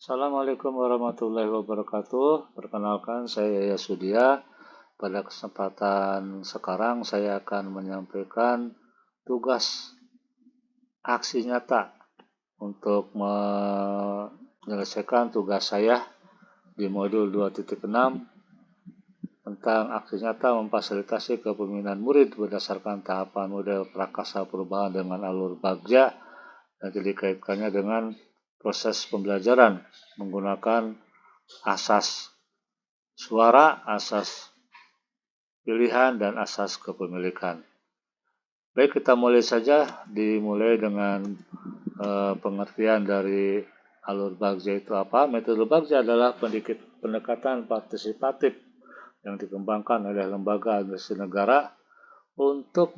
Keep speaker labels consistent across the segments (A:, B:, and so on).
A: Assalamualaikum warahmatullahi wabarakatuh. Perkenalkan, saya Yasudia. Pada kesempatan sekarang saya akan menyampaikan tugas aksi nyata untuk menyelesaikan tugas saya di modul 2.6 tentang aksi nyata memfasilitasi kepemimpinan murid berdasarkan tahapan model prakasa perubahan dengan alur bagja dan dikaitkannya dengan proses pembelajaran menggunakan asas suara, asas pilihan, dan asas kepemilikan. Baik, kita mulai saja. Dimulai dengan pengertian dari alur bagja itu apa. Metode bagja adalah pendekatan partisipatif yang dikembangkan oleh lembaga administrasi negara untuk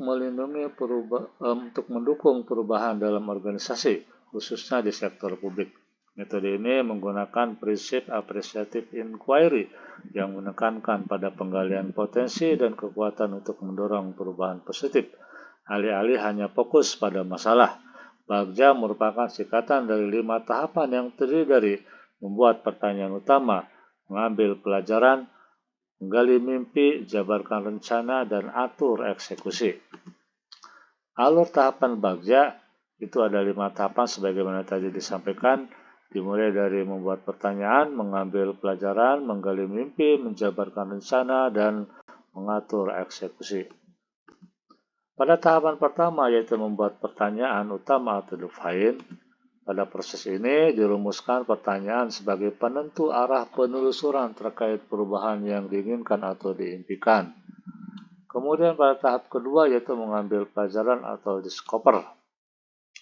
A: mendukung perubahan dalam organisasi, khususnya di sektor publik. Metode ini menggunakan prinsip appreciative inquiry yang menekankan pada penggalian potensi dan kekuatan untuk mendorong perubahan positif, alih-alih hanya fokus pada masalah. Bagja merupakan singkatan dari 5 tahapan yang terdiri dari membuat pertanyaan utama, mengambil pelajaran, menggali mimpi, jabarkan rencana, dan atur eksekusi. Alur tahapan bagja itu ada 5 tahapan sebagaimana tadi disampaikan, dimulai dari membuat pertanyaan, mengambil pelajaran, menggali mimpi, menjabarkan rencana, dan mengatur eksekusi. Pada tahapan pertama yaitu membuat pertanyaan utama atau define, pada proses ini dirumuskan pertanyaan sebagai penentu arah penelusuran terkait perubahan yang diinginkan atau diimpikan. Kemudian pada tahap kedua yaitu mengambil pelajaran atau discover.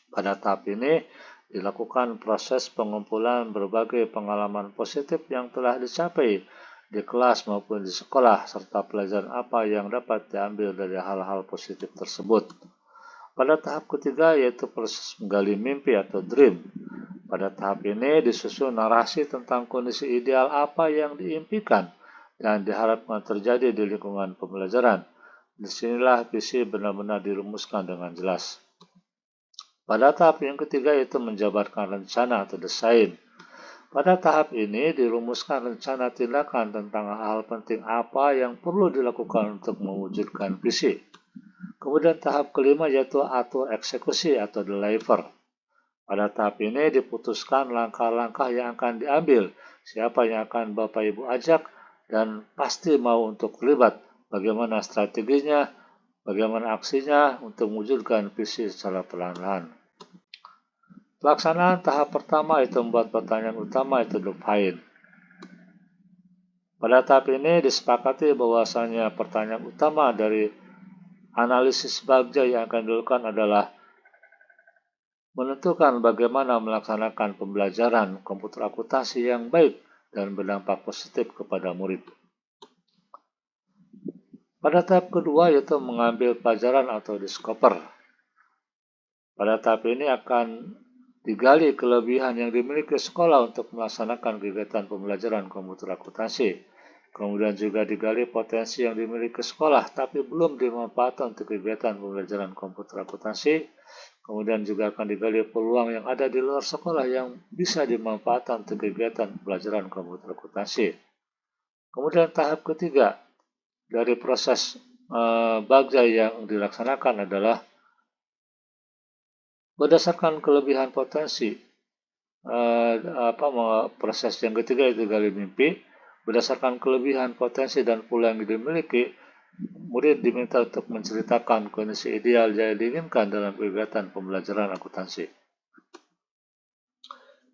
A: Pada tahap ini dilakukan proses pengumpulan berbagai pengalaman positif yang telah dicapai di kelas maupun di sekolah, serta pelajaran apa yang dapat diambil dari hal-hal positif tersebut. Pada tahap ketiga yaitu proses menggali mimpi atau dream. Pada tahap ini disusun narasi tentang kondisi ideal apa yang diimpikan dan diharapkan terjadi di lingkungan pembelajaran. Disinilah visi benar-benar dirumuskan dengan jelas. Pada tahap yang ketiga yaitu menjabarkan rencana atau desain. Pada tahap ini dirumuskan rencana tindakan tentang hal penting apa yang perlu dilakukan untuk mewujudkan visi. Kemudian tahap kelima yaitu atur eksekusi atau deliver. Pada tahap ini diputuskan langkah-langkah yang akan diambil, siapa yang akan Bapak Ibu ajak, dan pasti mau untuk terlibat, bagaimana strateginya, bagaimana aksinya untuk mewujudkan visi secara perlahan-lahan. Pelaksanaan tahap pertama itu membuat pertanyaan utama itu define. Pada tahap ini disepakati bahwasanya pertanyaan utama dari analisis bagja yang akan dilakukan adalah menentukan bagaimana melaksanakan pembelajaran komputer akuntansi yang baik dan berdampak positif kepada murid. Pada tahap kedua yaitu mengambil pelajaran atau discover. Pada tahap ini akan digali kelebihan yang dimiliki sekolah untuk melaksanakan kegiatan pembelajaran komputer akuntansi. Kemudian juga digali potensi yang dimiliki sekolah tapi belum dimanfaatkan untuk kegiatan pembelajaran komputer akuntansi. Kemudian juga akan digali peluang yang ada di luar sekolah yang bisa dimanfaatkan untuk kegiatan pembelajaran komputer akuntansi. Kemudian tahap ketiga dari proses bagja yang dilaksanakan adalah berdasarkan kelebihan potensi. Proses yang ketiga itu gali mimpi. Berdasarkan kelebihan potensi dan peluang yang dimiliki, murid diminta untuk menceritakan kondisi ideal yang diinginkan dalam kegiatan pembelajaran akuntansi.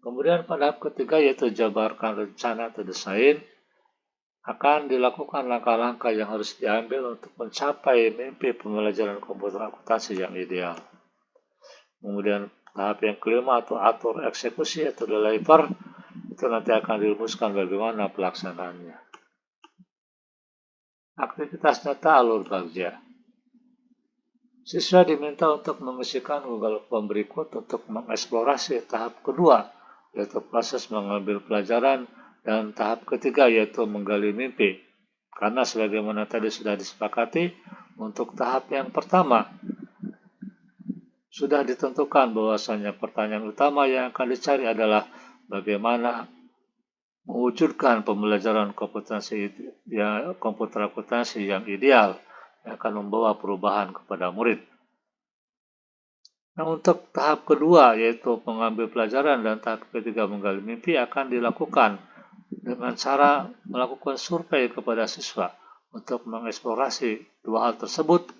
A: Kemudian pada tahap ketiga yaitu jabarkan rencana atau desain, akan dilakukan langkah-langkah yang harus diambil untuk mencapai mimpi pembelajaran komputer akuntansi yang ideal. Kemudian tahap yang kelima atau atur eksekusi atau deliver, itu nanti akan dirumuskan bagaimana pelaksanaannya. Aktivitas nyata alur bagja. Siswa diminta untuk mengisikan Google Form berikut untuk mengeksplorasi tahap kedua, yaitu proses mengambil pelajaran, dan tahap ketiga yaitu menggali mimpi. Karena sebagaimana tadi sudah disepakati, untuk tahap yang pertama sudah ditentukan bahwasanya pertanyaan utama yang akan dicari adalah bagaimana mewujudkan pembelajaran komputer akuntansi yang ideal yang akan membawa perubahan kepada murid. Nah, untuk tahap kedua, yaitu mengambil pelajaran, dan tahap ketiga menggali mimpi, akan dilakukan dengan cara melakukan survei kepada siswa untuk mengeksplorasi dua hal tersebut,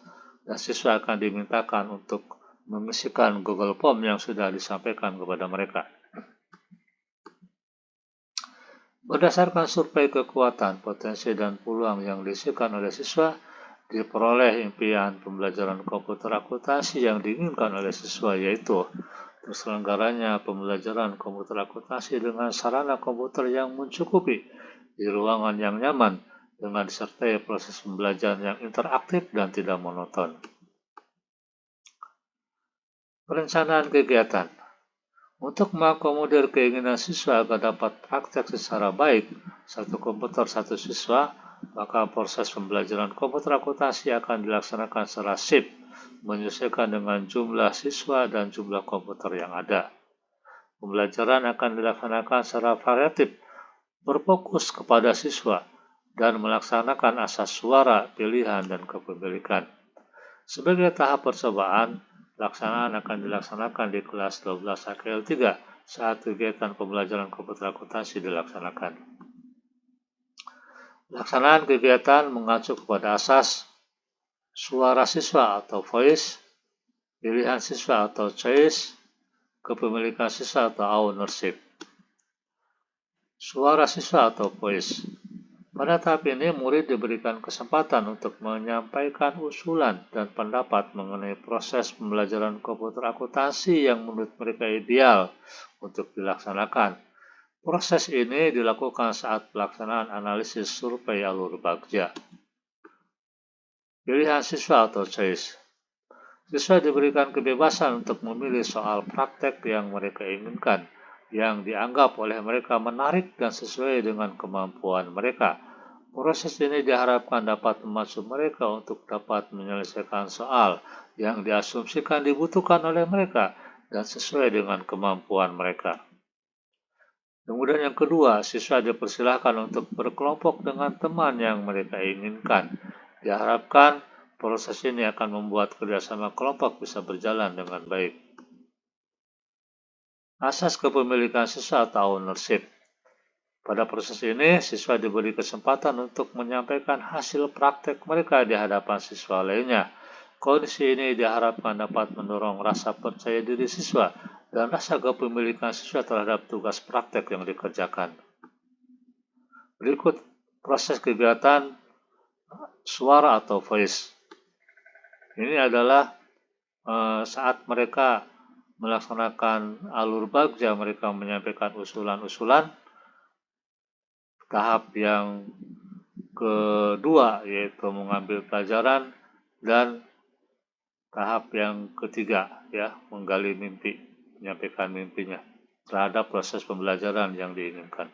A: dan siswa akan dimintakan untuk mengisikan Google Form yang sudah disampaikan kepada mereka. Berdasarkan survei kekuatan, potensi, dan peluang yang diisikan oleh siswa, diperoleh impian pembelajaran komputer akuntansi yang diinginkan oleh siswa, yaitu terselenggaranya pembelajaran komputer akuntansi dengan sarana komputer yang mencukupi di ruangan yang nyaman dengan disertai proses pembelajaran yang interaktif dan tidak monoton. Perencanaan kegiatan. Untuk mengakomodir keinginan siswa agar dapat praktek secara baik, satu komputer satu siswa, maka proses pembelajaran komputer akuntansi akan dilaksanakan secara shift, menyesuaikan dengan jumlah siswa dan jumlah komputer yang ada. Pembelajaran akan dilaksanakan secara variatif, berfokus kepada siswa, dan melaksanakan asas suara, pilihan, dan kepemilikan. Sebagai tahap percobaan, pelaksanaan akan dilaksanakan di kelas 12 HKL 3 saat kegiatan pembelajaran komputer akuntansi dilaksanakan. Pelaksanaan kegiatan mengacu kepada asas suara siswa atau voice, pilihan siswa atau choice, kepemilikan siswa atau ownership. Suara siswa atau voice. Pada tahap ini, murid diberikan kesempatan untuk menyampaikan usulan dan pendapat mengenai proses pembelajaran komputer akuntansi yang menurut mereka ideal untuk dilaksanakan. Proses ini dilakukan saat pelaksanaan analisis survei alur bagja. Pilihan siswa atau choice. Siswa diberikan kebebasan untuk memilih soal praktek yang mereka inginkan, yang dianggap oleh mereka menarik dan sesuai dengan kemampuan mereka. Proses ini diharapkan dapat memacu mereka untuk dapat menyelesaikan soal yang diasumsikan dibutuhkan oleh mereka dan sesuai dengan kemampuan mereka. Kemudian yang kedua, siswa dipersilahkan untuk berkelompok dengan teman yang mereka inginkan. Diharapkan proses ini akan membuat kerjasama kelompok bisa berjalan dengan baik. Asas kepemilikan siswa atau ownership. Pada proses ini, siswa diberi kesempatan untuk menyampaikan hasil praktek mereka di hadapan siswa lainnya. Kondisi ini diharapkan dapat mendorong rasa percaya diri siswa dan rasa kepemilikan siswa terhadap tugas praktek yang dikerjakan. Berikut proses kegiatan suara atau voice. Ini adalah saat mereka melaksanakan alur bagja, mereka menyampaikan usulan-usulan. Tahap yang kedua yaitu mengambil pelajaran, dan tahap yang ketiga menggali mimpi, menyampaikan mimpinya terhadap proses pembelajaran yang diinginkan.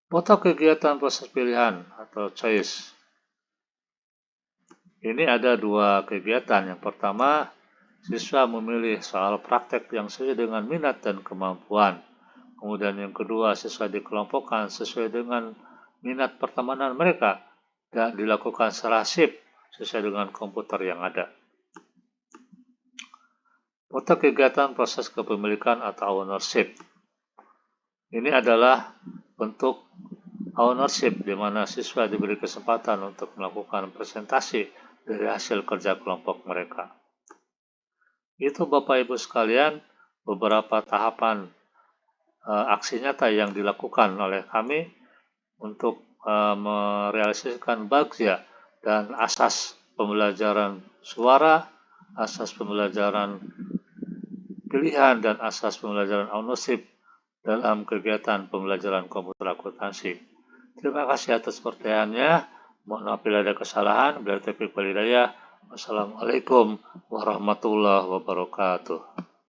A: Foto kegiatan proses pilihan atau choice. Ini ada dua kegiatan. Yang pertama, siswa memilih soal praktek yang sesuai dengan minat dan kemampuan. Kemudian yang kedua, siswa dikelompokkan sesuai dengan minat pertemanan mereka dan dilakukan secara shift sesuai dengan komputer yang ada. Foto kegiatan proses kepemilikan atau ownership. Ini adalah bentuk ownership di mana siswa diberi kesempatan untuk melakukan presentasi dari hasil kerja kelompok mereka. Itu Bapak Ibu sekalian beberapa tahapan aksi nyata yang dilakukan oleh kami untuk merealisasikan bagja dan asas pembelajaran suara, asas pembelajaran pilihan, dan asas pembelajaran ownership dalam kegiatan pembelajaran komputer akuntansi. Terima kasih atas perhatiannya. Mohon maaf bila ada kesalahan. Wassalamualaikum warahmatullahi wabarakatuh.